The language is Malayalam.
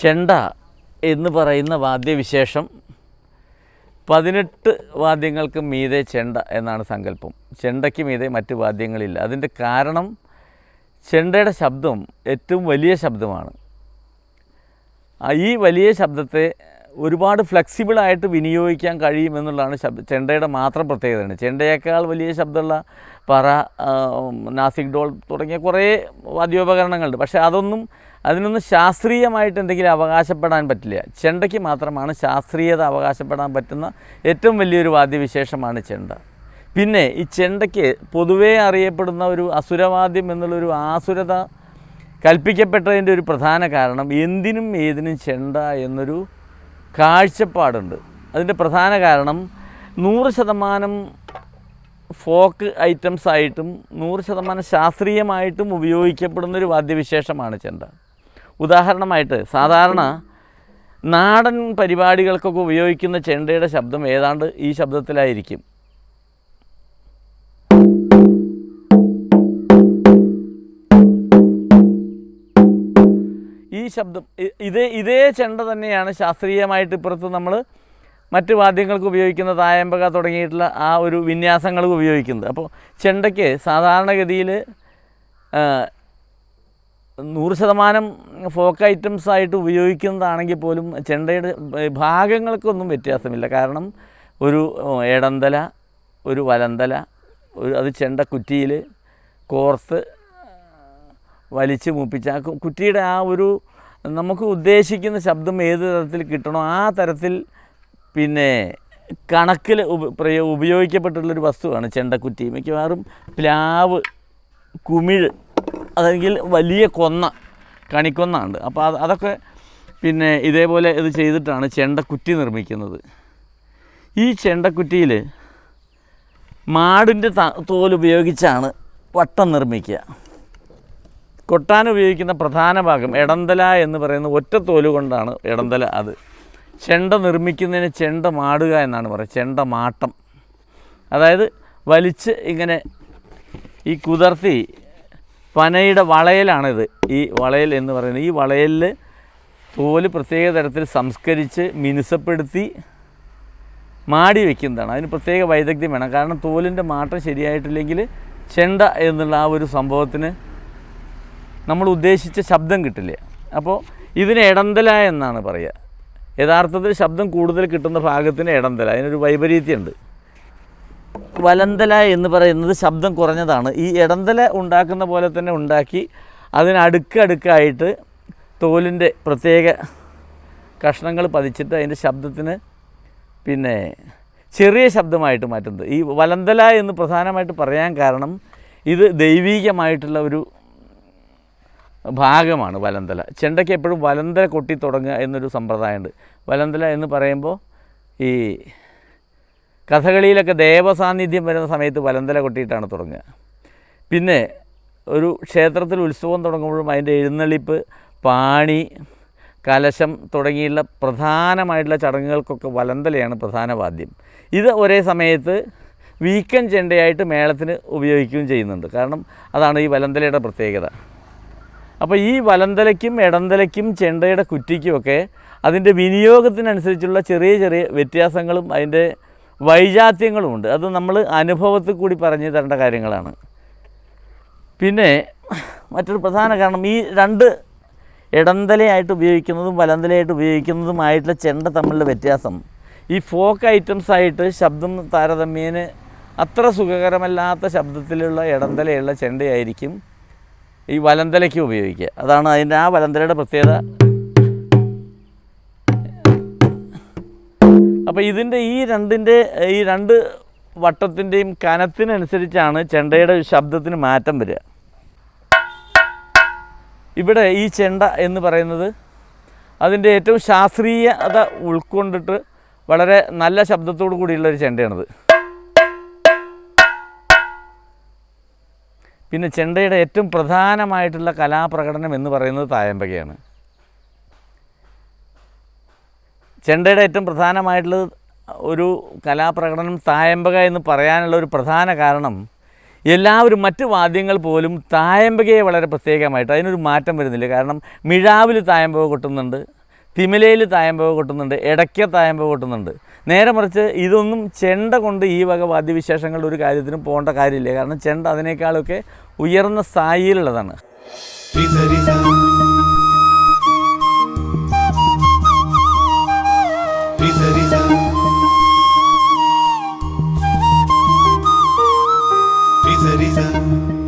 ചെണ്ട എന്ന് പറയുന്ന വാദ്യവിശേഷം 18 വാദ്യങ്ങൾക്ക് മീതെ ചെണ്ട എന്നാണ് സങ്കല്പം. ചെണ്ടയ്ക്ക് മീതെ മറ്റ് വാദ്യങ്ങളില്ല. അതിൻ്റെ കാരണം ചെണ്ടയുടെ ശബ്ദം ഏറ്റവും വലിയ ശബ്ദമാണ്. ഈ വലിയ ശബ്ദത്തെ ഒരുപാട് ഫ്ലെക്സിബിളായിട്ട് വിനിയോഗിക്കാൻ കഴിയുമെന്നുള്ളതാണ് ചെണ്ടയുടെ മാത്രം പ്രത്യേകതയാണ്. ചെണ്ടയേക്കാൾ വലിയ ശബ്ദമുള്ള പറ, നാസിക് ഡോൾ തുടങ്ങിയ കുറേ വാദ്യോപകരണങ്ങളുണ്ട്. പക്ഷേ അതിനൊന്നും ശാസ്ത്രീയമായിട്ട് എന്തെങ്കിലും അവകാശപ്പെടാൻ പറ്റില്ല. ചെണ്ടയ്ക്ക് മാത്രമാണ് ശാസ്ത്രീയത അവകാശപ്പെടാൻ പറ്റുന്ന ഏറ്റവും വലിയൊരു വാദ്യവിശേഷമാണ് ചെണ്ട. പിന്നെ ഈ ചെണ്ടയ്ക്ക് പൊതുവേ അറിയപ്പെടുന്ന ഒരു അസുരവാദ്യം എന്നുള്ളൊരു ആസുരത കൽപ്പിക്കപ്പെട്ടതിൻ്റെ ഒരു പ്രധാന കാരണം എന്തിനും ഏതിനും ചെണ്ട എന്നൊരു കാഴ്ചപ്പാടുണ്ട്. അതിൻ്റെ പ്രധാന കാരണം 100% ഫോക്ക് ഐറ്റംസ് ആയിട്ടും 100% ശാസ്ത്രീയമായിട്ടും ഉപയോഗിക്കപ്പെടുന്നൊരു വാദ്യവിശേഷമാണ് ചെണ്ട. ഉദാഹരണമായിട്ട് സാധാരണ നാടൻ പരിപാടികൾക്കൊക്കെ ഉപയോഗിക്കുന്ന ചെണ്ടയുടെ ശബ്ദം ഏതാണ്ട് ഈ ശബ്ദത്തിലായിരിക്കും. ഈ ശബ്ദം ഇതേ ചെണ്ട തന്നെയാണ് ശാസ്ത്രീയമായിട്ട് ഇപ്പുറത്ത് നമ്മൾ മറ്റ് വാദ്യങ്ങൾക്ക് ഉപയോഗിക്കുന്ന തായമ്പക തുടങ്ങിയിട്ടുള്ള ആ ഒരു വിന്യാസങ്ങൾ ഉപയോഗിക്കുന്നത്. അപ്പോൾ ചെണ്ടയ്ക്ക് സാധാരണഗതിയിൽ 100% ഫോക്ക് ഐറ്റംസ് ആയിട്ട് ഉപയോഗിക്കുന്നതാണെങ്കിൽ പോലും ചെണ്ടയുടെ ഭാഗങ്ങൾക്കൊന്നും വ്യത്യാസമില്ല. കാരണം ഒരു എടന്തല, ഒരു വലന്തല, അത് ചെണ്ട കുറ്റിയിൽ കോർത്ത് വലിച്ച് മൂപ്പിച്ച് ആ കുറ്റിയുടെ ആ ഒരു നമുക്ക് ഉദ്ദേശിക്കുന്ന ശബ്ദം ഏത് തരത്തിൽ കിട്ടണോ ആ തരത്തിൽ പിന്നെ കണക്കിൽ ഉപയോഗിക്കപ്പെട്ടുള്ളൊരു വസ്തുവാണ് ചെണ്ടക്കുറ്റി. മിക്കവാറും പ്ലാവ്, കുമിഴ്, അല്ലെങ്കിൽ വലിയ കണിക്കൊന്നുണ്ട്. അപ്പോൾ അതൊക്കെ പിന്നെ ഇതേപോലെ ഇത് ചെയ്തിട്ടാണ് ചെണ്ടക്കുറ്റി നിർമ്മിക്കുന്നത്. ഈ ചെണ്ടക്കുറ്റിയിൽ മാടിൻ്റെ തോലുപയോഗിച്ചാണ് വട്ടം നിർമ്മിക്കുക. കൊട്ടാൻ ഉപയോഗിക്കുന്ന പ്രധാന ഭാഗം എടന്തല എന്ന് പറയുന്ന ഒറ്റത്തോല് കൊണ്ടാണ് എടന്തല. അത് ചെണ്ട നിർമ്മിക്കുന്നതിന് ചെണ്ട മാടുക എന്നാണ് പറയുക. ചെണ്ട മാട്ടം, അതായത് വലിച്ച് ഇങ്ങനെ ഈ കുതിർത്തി പനയുടെ വളയലാണിത്. ഈ വളയൽ എന്ന് പറയുന്നത്, ഈ വളയലിൽ തോല് പ്രത്യേക തരത്തിൽ സംസ്കരിച്ച് മിനുസപ്പെടുത്തി മാടി വയ്ക്കുന്നതാണ്. അതിന് പ്രത്യേക വൈദഗ്ധ്യം വേണം. കാരണം തോലിൻ്റെ മാട്ടം ശരിയായിട്ടില്ലെങ്കിൽ ചെണ്ട എന്നുള്ള ആ ഒരു സംഭവത്തിന് നമ്മൾ ഉദ്ദേശിച്ച ശബ്ദം കിട്ടില്ല. അപ്പോൾ ഇതിന് എടന്തല എന്നാണ് പറയുക. യഥാർത്ഥത്തിൽ ശബ്ദം കൂടുതൽ കിട്ടുന്ന ഭാഗത്തിന് എടന്തല. അതിനൊരു വൈപരീത്യമുണ്ട്. വലന്തല എന്ന് പറയുന്നത് ശബ്ദം കുറഞ്ഞതാണ്. ഈ എടന്തല ഉണ്ടാക്കുന്ന പോലെ തന്നെ ഉണ്ടാക്കി അതിനടുക്കടുക്കായിട്ട് തോലിൻ്റെ പ്രത്യേക കഷ്ണങ്ങൾ പതിച്ചിട്ട് അതിൻ്റെ ശബ്ദത്തിന് പിന്നെ ചെറിയ ശബ്ദമായിട്ട് മാറ്റുന്നത്. ഈ വലന്തല എന്ന് പ്രധാനമായിട്ട് പറയാൻ കാരണം ഇത് ദൈവീകമായിട്ടുള്ള ഒരു ഭാഗമാണ് വലന്തല. ചെണ്ടയ്ക്ക് എപ്പോഴും വലന്തല കൊട്ടി തുടങ്ങുക എന്നൊരു സമ്പ്രദായമുണ്ട്. വലന്തല എന്ന് പറയുമ്പോൾ ഈ കഥകളിയിലൊക്കെ ദേവസാന്നിധ്യം വരുന്ന സമയത്ത് വലന്തല കൊട്ടിയിട്ടാണ് തുടങ്ങുക. പിന്നെ ഒരു ക്ഷേത്രത്തിൽ ഉത്സവം തുടങ്ങുമ്പോഴും അതിൻ്റെ എഴുന്നള്ളിപ്പ്, പാണി, കലശം തുടങ്ങിയുള്ള പ്രധാനമായിട്ടുള്ള ചടങ്ങുകൾക്കൊക്കെ വലന്തലയാണ് പ്രധാന വാദ്യം. ഇത് ഒരേ സമയത്ത് വീക്കൻ ചെണ്ടയായിട്ട് മേളത്തിന് ഉപയോഗിക്കുകയും ചെയ്യുന്നുണ്ട്. കാരണം അതാണ് ഈ വലന്തലയുടെ പ്രത്യേകത. അപ്പോൾ ഈ വലന്തലയ്ക്കും എടന്തലയ്ക്കും ചെണ്ടയുടെ കുറ്റിക്കുമൊക്കെ അതിൻ്റെ വിനിയോഗത്തിനനുസരിച്ചുള്ള ചെറിയ ചെറിയ വ്യത്യാസങ്ങളും അതിൻ്റെ വൈജാത്യങ്ങളുമുണ്ട്. അത് നമ്മൾ അനുഭവത്തിൽ കൂടി പറഞ്ഞു തരേണ്ട കാര്യങ്ങളാണ്. പിന്നെ മറ്റൊരു പ്രധാന കാരണം ഈ രണ്ട് എടന്തലയായിട്ട് ഉപയോഗിക്കുന്നതും വലന്തലയായിട്ട് ഉപയോഗിക്കുന്നതുമായിട്ടുള്ള ചെണ്ട തമ്മിലുള്ള വ്യത്യാസം, ഈ ഫോക്ക് ഐറ്റംസായിട്ട് ശബ്ദം താരതമ്യേന അത്ര സുഖകരമല്ലാത്ത ശബ്ദത്തിലുള്ള എടന്തലയുള്ള ചെണ്ടയായിരിക്കും ഈ വലന്തലയ്ക്ക് ഉപയോഗിക്കുക. അതാണ് അതിൻ്റെ ആ വലന്തലയുടെ പ്രത്യേകത. അപ്പോൾ ഇതിൻ്റെ ഈ രണ്ട് വട്ടത്തിൻ്റെയും കനത്തിനനുസരിച്ചാണ് ചെണ്ടയുടെ ശബ്ദത്തിന് മാറ്റം വരിക. ഇവിടെ ഈ ചെണ്ട എന്ന് പറയുന്നത് അതിൻ്റെ ഏറ്റവും ശാസ്ത്രീയത ഉൾക്കൊണ്ടിട്ട് വളരെ നല്ല ശബ്ദത്തോടു കൂടിയുള്ളൊരു ചെണ്ടയാണിത്. പിന്നെ ചെണ്ടയുടെ ഏറ്റവും പ്രധാനമായിട്ടുള്ള കലാപ്രകടനം എന്ന് പറയുന്നത് തായമ്പകയാണ്. ചെണ്ടയുടെ ഏറ്റവും പ്രധാനമായിട്ടുള്ള ഒരു കലാപ്രകടനം തായമ്പക എന്ന് പറയാനുള്ള ഒരു പ്രധാന കാരണം, എല്ലാവരും മറ്റ് വാദ്യങ്ങൾ പോലും തായമ്പകയെ വളരെ പ്രത്യേകമായിട്ട് അതിനൊരു മാറ്റം വരുന്നില്ല. കാരണം മിഴാവിൽ തായമ്പക കൊട്ടുന്നുണ്ട്, തിമിലയിൽ തായമ്പക കൊട്ടുന്നുണ്ട്, ഇടയ്ക്ക തായമ്പക കൊട്ടുന്നുണ്ട്. നേരെ മറിച്ച് ഇതൊന്നും ചെണ്ട കൊണ്ട് ഈ വക വാദ്യവിശേഷങ്ങളുടെ ഒരു കാര്യത്തിനും പോകേണ്ട കാര്യമില്ല. കാരണം ചെണ്ട അതിനേക്കാളൊക്കെ ഉയർന്ന സ്ഥായിലുള്ളതാണ്. Risa, risa.